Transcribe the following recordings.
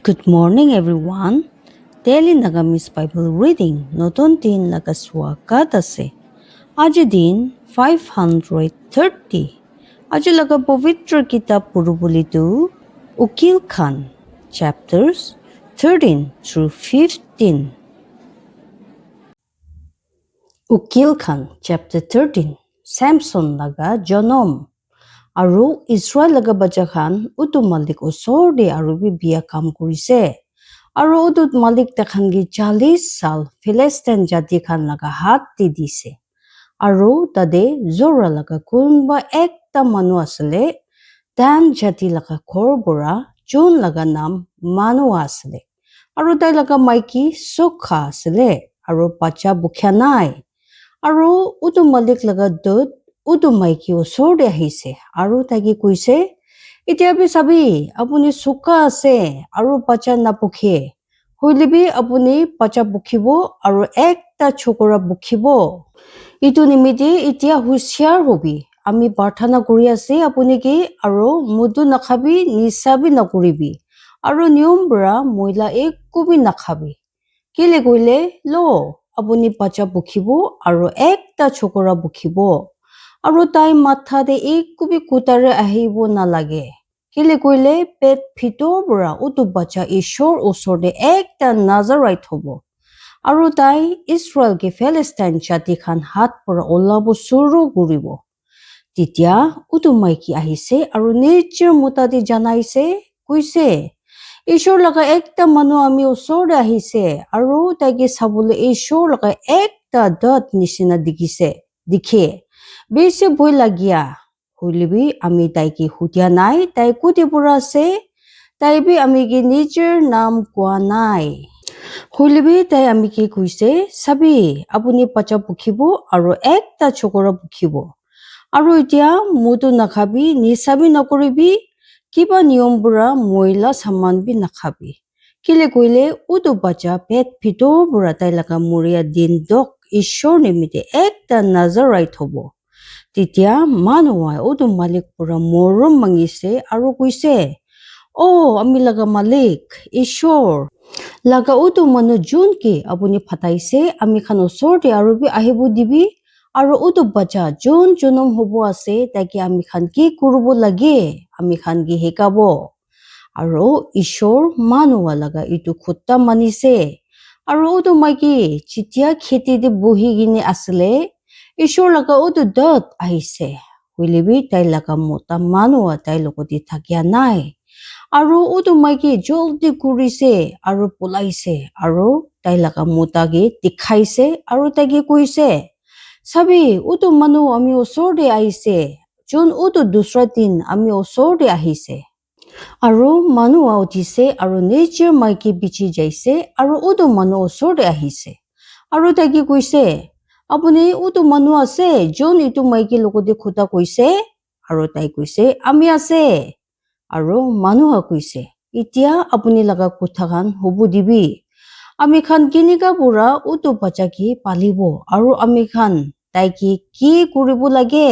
Good morning, everyone. Daily Nagamis Bible reading নতুন দিন লগা স্বাগত আছে। আজি দিন 530। আজি লগা পবিত্ৰ কিতাপ পঢ়িবলৈতো উকিল খান chapters 13 through 15. উকিল খান chapter 13 Samson লগা জনম আৰু ইছৰাইল লগা বাচ্চা খান উটো মালিক ওচৰতে আৰু বিয়া কাম কৰিছে আৰু উটোত মালিক তেখানগি 40 সাল ফিলিস্তিন জাতি খান লগা হাত দি দিছে আৰু তাতে জোৰা লগা কোনবা একটা মানুহ আছিলে দান জাতি লগা ঘৰ পৰা যোন লগা নাম মানুহ আছিলে আৰু তাই লগা মাইকী সুখা আছিলে আৰু বাচ্চা বুখা নাই আৰু উটো মালিক লগা দুত উটো মাইকী ওচৰতে আহিছে আৰু তাইকে কৈছে এতিয়া চাবি আপুনি সুখা আছে আৰু বাচ্চা নাপখে হইলেবি আপুনি বাচ্চা বুখিব আৰু একটা ছোকৰা বুখিব ইটো নিমিত্তে এতিয়া হুঁচিয়াৰ হবি আমি প্ৰাৰ্থনা কৰি আছে আপুনি কি আৰু মুদু নাখাবি নিচাবি নকৰিবি আৰু নিয়ম পৰা মহিলা একোবি নাখাবি কেলে কইলে ল আপুনি বাচ্চা বুখিব আৰু একটা ছোকৰা বুখিব আৰু তাই মাথাতে একোবি কুটাৰে আহিব নালাগে কেলে কইলে পেট ভিতৰ পৰা উটো বাচ্চা ঈশ্বৰ ওচৰতে একটা নাজাৰাইত হ'ব আৰু তাই ইছৰাইলকে ফিলিস্তিন জাতি খান হাত পৰা ওলাব চুৰু কৰিব তেতিয়া উটো মাইকী আহিছে আৰু নিজৰ মুতাদি জানাইছে কৈছে ঈশ্বৰ লগা একটা মানুহ আমি ওচৰতে আহিছে আৰু তাইকে চাবলৈ ঈশ্বৰ লগা একটা দত নিচিনা দেখে বেছি ভয় লাগিয়া হইলেবি আমি তাইকে সুধিয়া নাই তাই কোটি পৰা আছে তাইবি আমি কি নিজৰ নাম কোৱা নাই হইলেবি তাই আমি কি কৈছে চাবি আপুনি বাচ্চা বুখিব আৰু একটা ছোকৰা বুখিব আৰু এতিয়া মুদু নাখাবি নিচাবি নকৰিবি কিবা নিয়ম পৰা মহিলা সামান বি নাখাবি কেলে কইলে উটো বাচ্চা পেট ভিতৰ পৰা তাই লগা মৰিয়া দিন দক ঈশ্বৰ নিমিত্তে একটা নাজাৰাইত হ'ব তেতিয়া মানুহে উটো মালিক পৰা মৰম মাগিছে আৰু কৈছে আমি লগা মালিক ঈশ্বৰ লগা উটো মানুহ যোনকে আপুনি ফাটাইছে আমি খান ওচৰতে আৰু বি আহিব দিবি আৰু উটো বাচ্চা যোন জনম হ'ব আছে তাকে আমি খান কি কৰিব লাগে আমি খান কি শিকাব আৰু ঈশ্বৰ মানুহ লগা ইটো খুটা মানিছে আৰু উটো মাইকী যেতিয়া খেতিতে বহি কিনে আছিলে ঈশ্বৰ লগা উটো দত আহিছে হইলেবি তাই লগা মতা মানুহ তাই লগতে থাকিয়া নাই আৰু উটো মাইকী জলদি কৰিছে আৰু পলাইছে আৰু তাই লগা মতাকে দেখাইছে আৰু তাইকে কৈছে চাবি উটো মানুহ আমি ওচৰতে আহিছে যোন উটো দুসৰা দিন আমি ওচৰতে আহিছে আৰু মানুহ উঠিছে আৰু নিজৰ মাইকী বিচি যাইছে আৰু উটো মানুহ ওচৰতে আহিছে আৰু তাইকে কৈছে আপুনি উটো মানুহ আছে যোন ইটো মাইকী লগতে খুটা কৈছে আৰু তাই কৈছে আমি আছে আৰু মানুহ কৈছে এতিয়া আপুনি লগা কথা খান হ'ব দিবি আমি খান কেনেকা পৰা উটো বাচ্চা কি পালিব আৰু আমি খান তাইকে কি কৰিব লাগে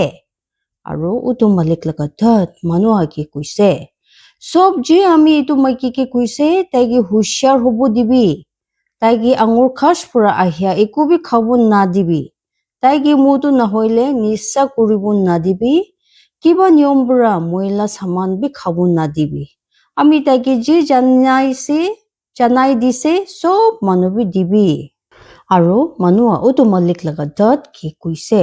আৰু উটো মালিক লগা ধত মানুহ কি কৈছে সব যে আমি ইটো মাইকীকে কৈছে তাইকে হুঁচিয়াৰ হ'ব দিবি তাইকে আঙুৰ খাস পৰা আহিয়া একোবি খাব নাদিবি তাইকে মুদু নহলে নিচা কৰিব নাদিবি কিবা নিয়ম পৰা মহিলা সামান বি খাব নাদিবি আমি তাইকে যি জানাই দিছে সব মানুহ বি দিবি আৰু মানুহ উটো মালিক লগা দত কি কৈছে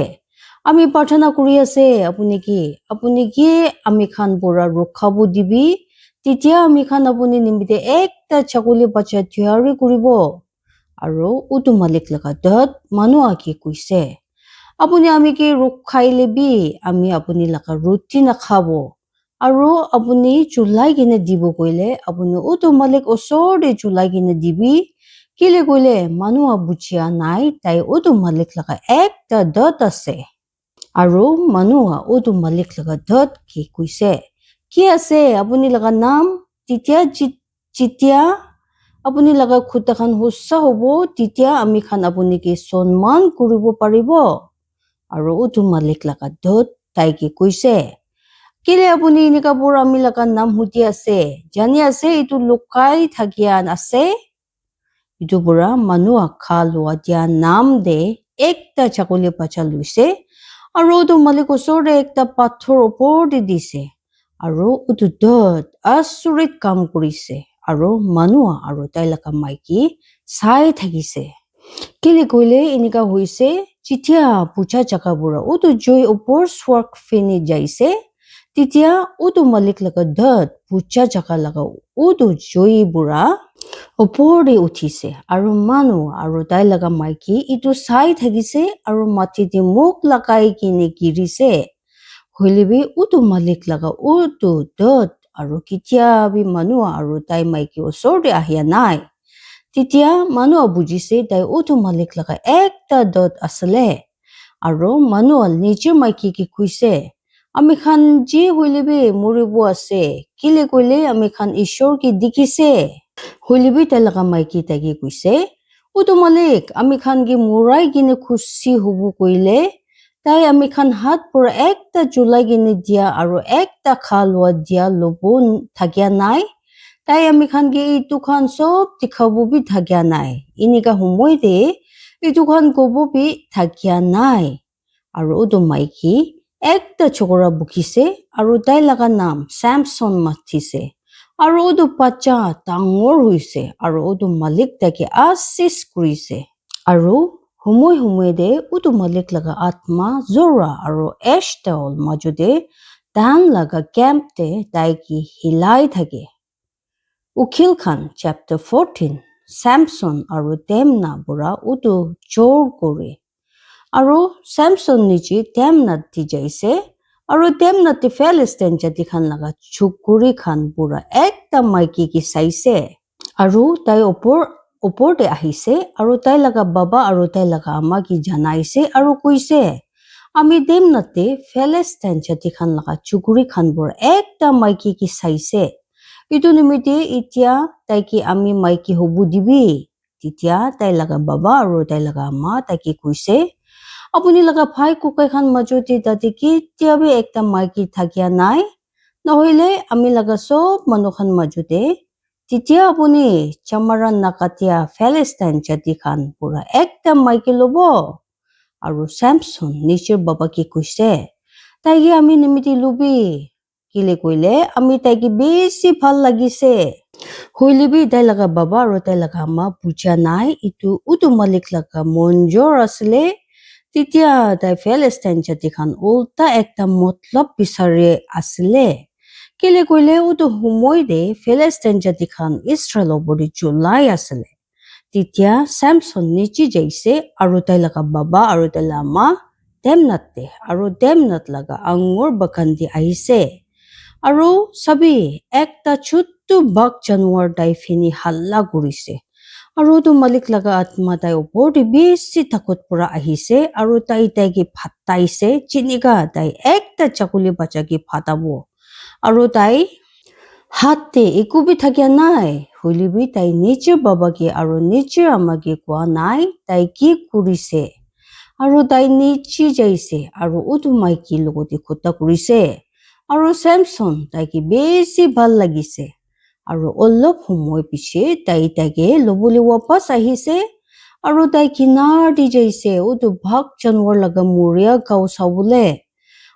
আমি প্ৰাৰ্থনা কৰি আছে আপুনি কি আমি খান পৰা ৰখাব দিবি তেতিয়া আমি খান আপুনি নিমিত্তে একটা ছাগলী বাচ্চা তৈয়াৰী কৰিব আৰু উটো মালিক লগা দত মানুহ কি কৈছে আপুনি আমি কি ৰখাই লেবি আমি আপুনি লগা ৰুটি নাখাব আৰু আপুনি চুলাই কিনে দিব কইলে আপুনি উটো মালিক ওচৰতে চুলাই কিনে দিবি কেলে কইলে মানুহ বুজিয়া নাই তাই উটো মালিক লগা একটা দত আছে আৰু মানুহ উটো মালিক লগা দত কি কৈছে কি আছে আপুনি লগা নাম তেতিয়া আপুনি লগা খুটা খান হুচ্চা হ'ব তেতিয়া আমি খান আপুনি কি সন্মান কৰিব পাৰিব আৰু উটো মালিক লগা দত তাইকে কৈছে Kile apuni inika pura milakan nam huti ase. Jani ase itu lukai thakian ase. Itu pura manua khalua dia nam de ekta chakuli pacha luise. Aro utu malik osore ekta pathor opor de dise. Aro utu dot asurit kam kurise. Aro manua aro tailaka maiki sai thakise. Kile koile inika hoise chitia pucha chaka pura utu joy opor swark fini jaise. Titia utu malik laga dot pucha chaka laga utu joy pura opor de uthise. Aro manu aro tai laga maiki itu sai thakise aro mati de muk lakai kine girise. Hoilibi utu malik laga utu dot aro kitia bi manua aro tai maiki osor de ahia nai. Titia manua bujise tai utu malik laga ekta dot asale. Aro manua nijir maiki ki kuise. Ami khan ji hoilibi muribu ase. Kile koile ami khan ishor ki dikise. Hoilibi tai laga maiki tagi kuise. Utu malik ami khan ki murai gine khusi hubu koile. Tai ami khan hat pura ekta julai gine dia aro ekta khalwa dia lobun thakya nai. Tai ami khan ki itu khan sob tikhabu bi thakya nai. Inika humoi de itu khan gobo bi thakya nai. Aro utu maiki ekta chokora bukise aro tai laga nam Samson mathise. Aro utu pacha tangor huise aro utu malik taki asis kurise. Aro humoi de utu malik laga atma Zora aro Eshtaol majude dan laga camp de taiki hilai thake. Ukil Khan chapter 14 Samson aro Temna bura utu chor kore. Aro Samson niji Temnat di jaise. Aro Temnat di Philistine jati khan laga chukuri khan pura ekta maiki ki saise. Aro tai opor de ahise. Aro tai laga baba aro tai laga ama ki janaise. Aro kuise. Ami Temnat di Philistine jati khan laga chukuri khan pura ekta maiki ki saise. Itu nimiti itia taiki ami maiki hobu dibi. Titia tai laga baba aro tai laga ama taiki kuise. Apuni laga bhai kukai khan majuti dati ki tiabi ekta maiki thakya nai. Nahoile ami laga sob manu khan majute. Titia apuni chamaran nakatia Philistine jati khan pura ekta maiki lobo. Aro Samson nishir baba ki kuise. Taigi ami nimiti lubi. Kile koile ami taiki besi bhal lagise. Hoilibi tai laga baba aro tai laga ama puja nai. Itu utu malik laga monjor asile. Titia tai Philistine jati khan ulta ekta motlop bisare asile. Kile koile utu humoi de Philistine jati khan Israel obori julai asile. Titia Samson nichi jaise aro tai laga baba aro tai laga ama Temnat de aro Temnat laga angor bakandi ahise. Aro sabi ekta chuttu bak janwar dai fini halla gurise. Aro tu malik laga atma tai opor de besi takut pura ahise. Aro tai ki phataise. Chiniga tai ekta chakuli bacha ki phatabo. Aro tai hatte ekubi thakya nai. Hoilibi tai nijir baba ki aro nijir ama ki kwa nai. Tai ki kurise. Aro tai nichi jaise. Aro utu maiki logoti khuta kurise. Aro Samson tai ki besi bhal lagise. Aro olop humoi piche tai tage lobuli wapas ahise. Aro tai kinar di jaise utu bhak janwar laga muria gau sabule.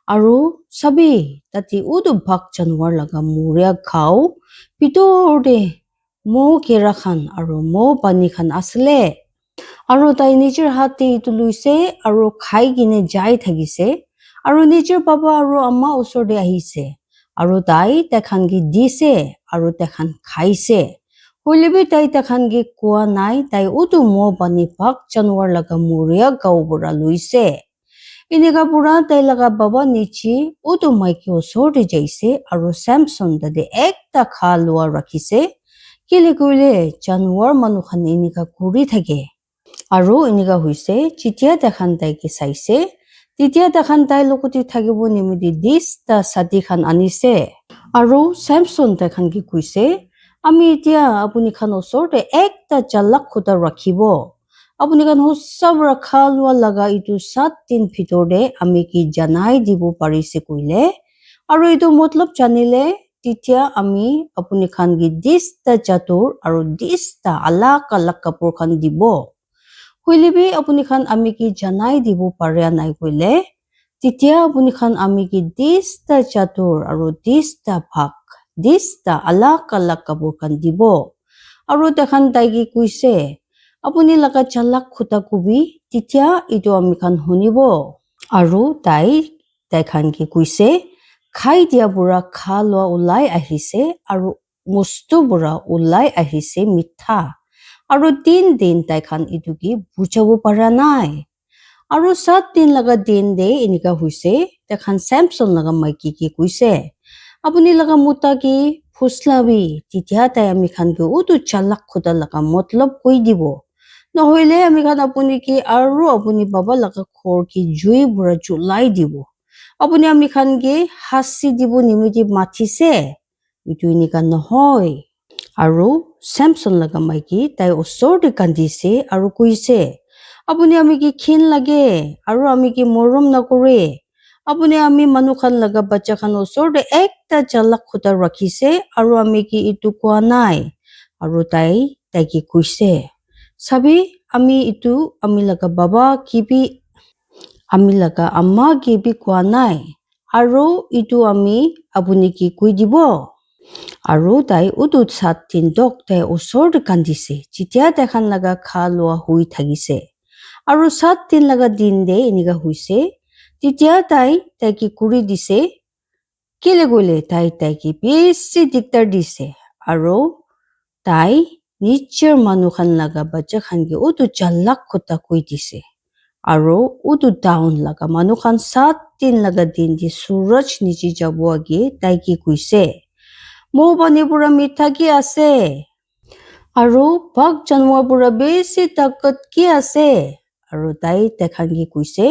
Aro sabi tati utu bhak janwar laga muria gau pitor de mo kera khan aro mo pani khan asle. Aro tai nijir hati itu luise aro khai gine jai thagise. Aro nijir baba aro ama osor de ahise. Aro tai khan ki dise aro khan khaise. Hoilibi tai khan ki kwa nai tai utu mo pani bhak janwar laga muria gau bura luise. Inika pura tai laga baba nichi utu maiki osor de jaise aro Samson dade ekta khalua rakhise. Kile koile janwar manu khan inika kuri thake. Aro inika huise chitia khan tai ki saise. Titia khan tai lokoti thakibo nimiti dista sati khan anise. Aro Samson khan ki kuise. Ami itia apuni khan osor de ekta jalak khuda rakhibo. Apuni khan husab rakhalwa laga itu 7 din bhitor de ami ki janai dibo parise koile. আৰু এইটো মতলব জানিলে তেতিয়া আমি আপুনি খান কি 20টা চাদৰ আৰু 20টা আলাগ আলাগ কাপোৰ খান দিব হইলেবি আপুনি খান আমি কি জানাই দিব পাৰে নাই কইলে তেতিয়া আপুনি খান আমি কি 20টা চাদৰ আৰু 20টা ভাগ 20টা আলাগ আলাগ কাপোৰ খান দিব আৰু তেখান তাই কি কৈছে আপুনি লাগা চালাক খুটা কবি তেতিয়া ইটো আমি খান শুনিব আৰু তাই খান কি কৈছে খাই দিয়া বুঢ়া খা লোৱা ওলাই আহিছে আৰু মস্তু বুঢ়া ওলাই আহিছে মিঠা আৰু 3 দিন তাই খান ইটো কি বুজাব পৰা নাই আৰু 7 দিন লগা দিন দে এনেকা হৈছে তেখান স্যামসন লগা মাইকি কি কৈছে আপুনি লগা মুতা কি ফুসলাবি তেতিয়া তাই আমি খান কি উটো চালাক খুটা লগা মতলব কৈ দিব নহলে আমি খান আপুনি কি আৰু আপুনি বাবা লগা খৰ কি জুই বুঢ়া জ্বলাই দিব আপুনি আমি খান কি হাসি দিব নিমিতি মাতিছে ইটো এনেকা নহয় আৰু স্যামসন লগা মাইকি তাই ওচৰতে কান্দিছে আৰু কৈছে আপুনি আমি কি ক্ষীণ লাগে আৰু আমি কি মৰম নকৰে আপুনি আমি মানুহ খান লগা বাচ্চা খান ওচৰতে একটা চালাক খুটা ৰাখিছে আৰু আমি কি ইটো কোৱা নাই আৰু তাই কি কৈছে চাবি আমি ইটো আমি লগা বাবা কিবি আমি লগা আম্মা কিবি কোৱা নাই আৰু ইটো আমি আপুনি কি কৈ দিব আৰু তাই উদুত 7 দিন দক তাই ওচৰতে কান্দিছে যেতিয়া তেখান লগা খা লোৱা হৈ থাকিছে আৰু 7 দিন লগা দিন দে এনেকা হৈছে তেতিয়া তাই কি কৰি দিছে কেলে গলে তাই কি বেছি দিগদাৰ দিছে আৰু তাই নিশ্চয় মানুহ খান লগা বাচ্চা খান কি উদু চালাক খুটা কৈ দিছে আৰু উদু ডাউন লগা মানুহ খান 7 দিন লগা দিন দি সূৰজ নিচি যাব আগে তাই কি কৈছে মৌ পানী পুৰা মিঠা কি আছে আৰু ভাগ জানুৱাৰ পুৰা বেছি তাকত কি আছে আৰু তাই তেখান কি কৈছে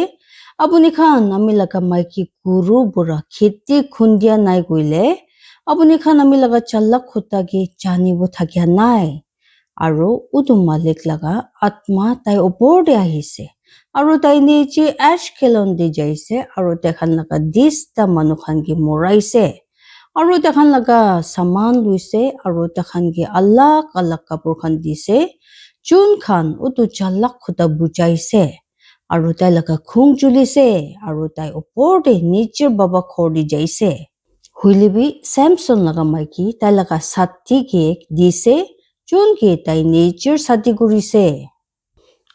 আপুনি খান আমি লগা মাইকি গুৰু বুঢ়া খেতি খুন্দিয়া নাই কইলে আপুনি খান আমি লগা চালাক খুটা কি জানিব থাকিয়া নাই আৰু উদু মালিক লগা আত্মা তাই ওপৰতে আহিছে আৰু তাই নিজে এশকেলন দি যাইছে আৰু তেখান লগা 20টা মানুহ খান কি মৰাইছে আৰু তেখান লগা সামান লৈছে আৰু তেখান কি আলাগ আলাগ কাপোৰ খান দিছে যোন খান উদু চালাক খুটা বুজাইছে আৰু তাই লগা খুং জ্বলিছে আৰু তাই ওপৰতে নিজৰ বাবা খৰ দি যাইছে হুইলিবি স্যামসন লগা মাইকি তাই লগা ছাতি কেক দিছে যোন কি তাই নিজৰ ছাতি কৰিছে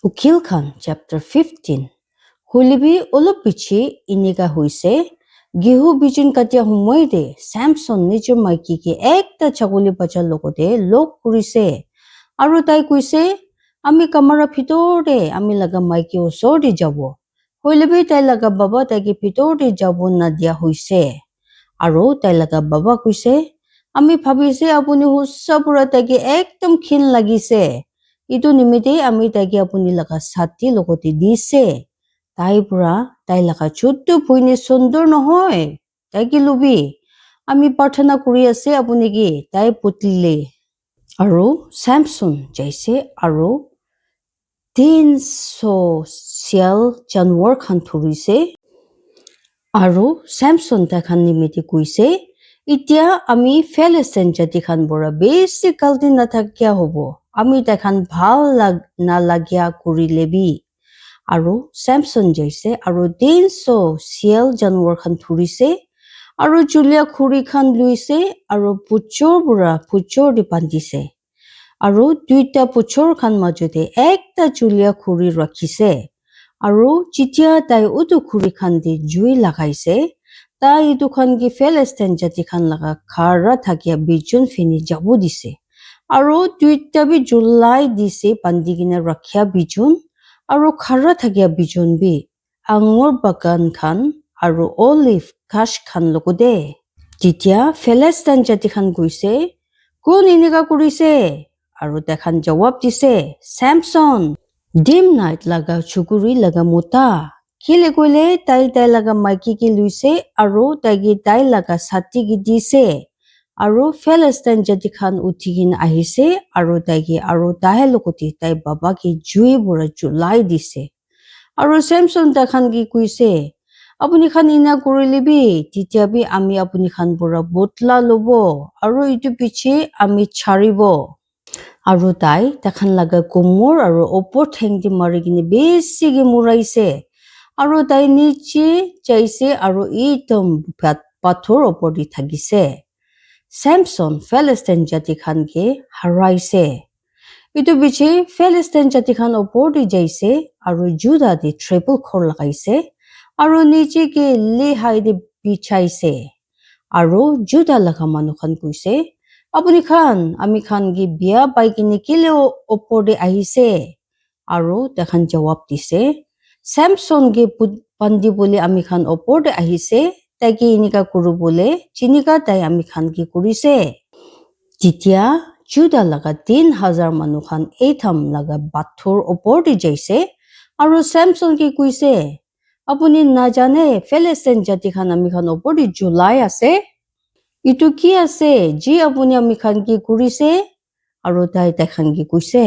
উকিল খান চেপ্টাৰ 15 হুইলিবি অলপ পিছি এনেকা হৈছে গেহু বিজুন কাটিয়া সময়তে স্যামসন নিজৰ মাইকি কি একটা ছাগলী বাচ্চাৰ লগতে লগ কৰিছে আৰু তাই কৈছে আমি কামাৰা ভিতৰতে আমি লগা মাইকি ওচৰতে যাব হইলেবি তাই লগা বাবা তাইকে ভিতৰতে যাব নাদিয়া হৈছে আৰু তাই লগা বাবা কৈছে আমি ভাবিছে আপুনি হুচ্চা পুৰা তাইকে একদম ক্ষীণ লাগিছে ইটো নিমিতে আমি তাইকে আপুনি লগা ছাতি লগতে দিছে তাই পুৰা তাই লগা ছোট্ট ভইনী সুন্দৰ নহয় তাই কি লবি আমি প্ৰাৰ্থনা কৰি আছে আপুনি কি তাই পুতলিলে আৰু স্যামসন যাইছে আৰু 300 শিয়াল জানুৱাৰ খান ধৰিছে আৰু স্যামসন তাখান নিমিতে কৈছে এতিয়া আমি ফেলিস্তাইন জাতি খান বৰা বেছি কালটি নাথাকিয়া হব আমি তাখান ভাল নালাগিয়া কৰি লেবি আৰু স্যামসন যাইছে আৰু 300 শিয়াল জানুৱাৰ খান ধৰিছে আৰু জুলিয়া খুৰি খান লৈছে আৰু পুচৰ দি বান্ধিছে আৰু 2টা পুচৰ খান মাজতে একটা জুলিয়া খুৰি ৰাখিছে আৰু যেতিয়া তাই উদু খুৰি খান দি জুই লাগাইছে তাই ইটো খান কি ফেলিস্তাইন জাতি খান লগা খাৰা থাকিয়া বিজন ফিনি যাব দিছে আৰু 2টা বি জ্বলাই দিছে বান্ধি কিনে ৰাখিয়া বিজন আৰু খাৰা থাকিয়া বিজন বি আঙুৰ বাগান খান আৰু অলিভ ঘাস খান লগতে তেতিয়া ফেলিস্তাইন জাতি খান গৈছে কোন এনেকা কৰিছে আৰু তেখান জবাব দিছে স্যামসন ডিম নাইট লগা চুকুৰি লগা মোতা কেলে কইলে তাই লগা মাইকি কি লৈছে আৰু তাই লগা ছাতি কি দিছে আৰু ফেলিস্তাইন জাতি খান উঠি কিনে আহিছে আৰু তাইহে লগতে তাই বাবা কি জুই বুঢ়া জ্বলাই দিছে আৰু স্যামসন তাখান কি কৈছে আপুনি খান ইনা কৰিলিবি তেতিয়া বি আমি আপুনি খান পৰা বদলা ল'ব আৰু ইটো পিছে আমি ছাৰিব আৰু তাইখান লগা কোমৰ আৰু ওপৰ ঠেংটি মাৰি কিনে বেছিকে মূৰাইছে আৰু তাই নিচে যাইছে আৰু একদম পাথৰ ওপৰতে থাকিছে চেমচন ফিলিষ্টিন জাতিখানকে হাৰাইছে ইটো পিছে ফিলিষ্টিন জাতিখান ওপৰতে যাইছে আৰু জুদা দি ট্ৰিপল খৰ লগাইছে আৰু নিচেকে লেহাই দি বিছাইছে আৰু জুদা লগা মানুহখান কৈছে আপুনি খান আমি খান কি বিয়া পাই কিনে কেলে ওপৰতে আহিছে আৰু তেখান জবাব দিছে চেমচন গে পান্দি বুলি আমি খান ওপৰতে আহিছে তাইকে এনেকা কৰো বোলে চিনিকা তাই আমি খান কি কৰিছে তেতিয়া জুদা লগা 3,000 মানুহ খান এই থাম লগা বাথৰ ওপৰতে যাইছে আৰু চেমচন কি কৈছে আপুনি নাজানে ফিলিষ্টিন জাতিখান আমি খান ওপৰতে জ্বলাই আছে ইটো কি আছে যি আপুনি আমি খান কি কৰিছে আৰু তাইখান কি কৈছে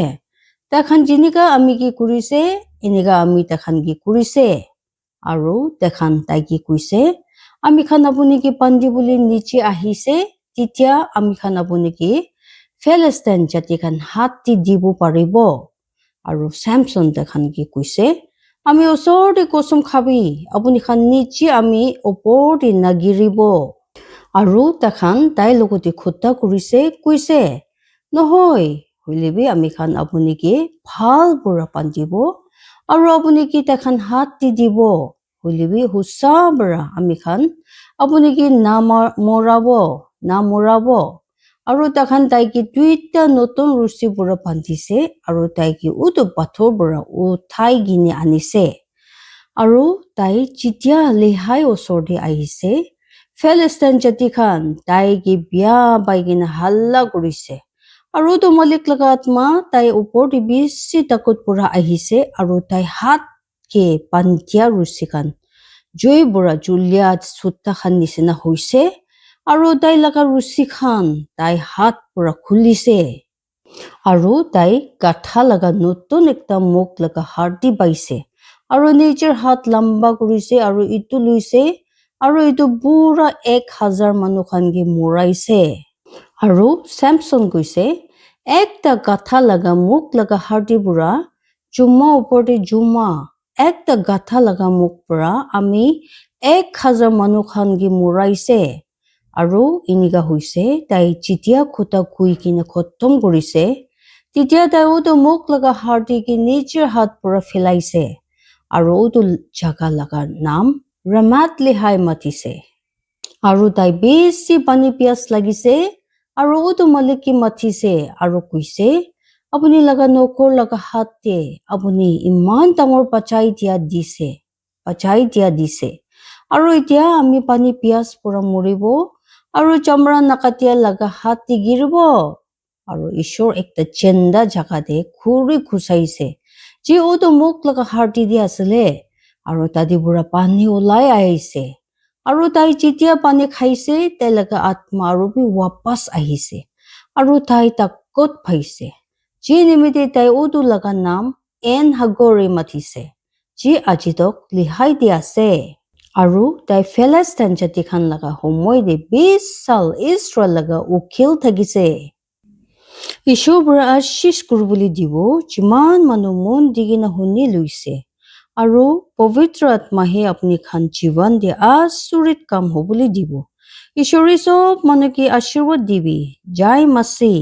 তাইখান যেনেকা আমি কি কৰিছে এনেকা আমি তাইখান কি কৰিছে আৰু তাই কি কৈছে আমি খান আপুনি কি পান্দি বুলি নিচে আহিছে তেতিয়া আমি খান আপুনি কি ফিলিষ্টিন জাতিখান হাতী দিব পাৰিব আৰু চেমচন তাইখান কি কৈছে আমি ওচৰতে কচম খাবি আপুনি খান নিচে আমি ওপৰতে নাগিৰিব আৰু তাইখান তাইৰ লগতে খুটা কৰিছে কৈছে নহয় হলিবি আমি খান আপুনি কি ভাল পৰা পান্দিব আৰু আপুনি কি তাইখান হাত দি দিব হলিবি হুচা পৰা আমি খান আপুনি কি মৰাব আৰু তাইখান তাই কি দুইটা নতুন ৰছী পৰা বান্ধিছে আৰু তাই কি উটো পাথৰ পৰা উঠাই কিনে আনিছে আৰু তাই যেতিয়া লেহাই ওচৰতে আহিছে ফিলিষ্টিন জাতিখান তাই কি বিয়া পাই কিনে হাল্লা কৰিছে আৰু তো মালিক লগা আত্মা তাই ওপৰতে বেছি তাকত পৰা আহিছে আৰু তাই হাতকে পান্তিয়া ৰছী খান জুই বৰা জুলীয়া চুটা খান নিচিনা হৈছে আৰু তাই লগা ৰছী খান তাই হাত পৰা খুলিছে আৰু তাই গাঠা লগা নতুন একটা মুখ লগা হাৰ্দি পাইছে আৰু নিজৰ হাত লম্বা কৰিছে আৰু ইটো লৈছে আৰু ইটো পুৰা 1,000 মানুহ খানকে মৰাইছে আৰু চেমচন কৈছে একটা গাঠা লগা মুখ লগা হাৰ্দি পৰা জুমা ওপৰতে জুমা একটা গাঠা লগা মুখ পৰা আমি 1,000 মানুহ খানকে মৰাইছে আৰু এনেকা হৈছে তাই যেতিয়া খুটা কুই কিনে খতম কৰিছে তেতিয়া তাইতো মুখ লগা হাৰ্দি কি নিজৰ হাত পৰা ফেলাইছে আৰু তো জাগা লগা নাম ৰামাত লেহাই মাতিছে আৰু তাই বেছি পানী পিয়াস লাগিছে আৰু তো মালিকে মাতিছে আৰু কৈছে আপুনি লগা নকৰ লগা হাতে আপুনি ইমান ডাঙৰ পাচাই দিয়া দিছে আৰু এতিয়া আমি পানী পিয়াস পৰা মৰিব আৰু চামৰা নাকাটিয়া লগা হাতী গিৰিব আৰু ঈশ্বৰ একটা চেন্দা জাগাতে ঘূৰি খুচাইছে যি তো মুখ লগা হাৰ্দি দি আছিলে আৰু তাদি বুঢ়া পানী ওলাই আহিছে আৰু তাই যেতিয়া পানী খাইছে তাই লগা আত্মা আৰু ৱাপাছ আহিছে আৰু তাই তাকত পাইছে যি নিমিত্তে তাই ওটো লগা নাম এন হাগৰে মাতিছে যি আজিতক লিহাই দি আছে আৰু তাই ফিলিষ্টিন জাতিখান লগা সময় দি 20 সাল ইছৰাইল লগা উকিল থাকিছে ঈশ্বৰ পৰা আশীষ কৰিবলৈ দিব যিমান মানুহ মন দি কিনে শুনি লৈছে আৰু পবিত্ৰ আত্মাহে আপুনি খান জীৱন দি আচৰিত কাম হ'বলৈ দিব ঈশ্বৰে চব মানুহকে আশীৰ্বাদ দিবি জয় মাসিহ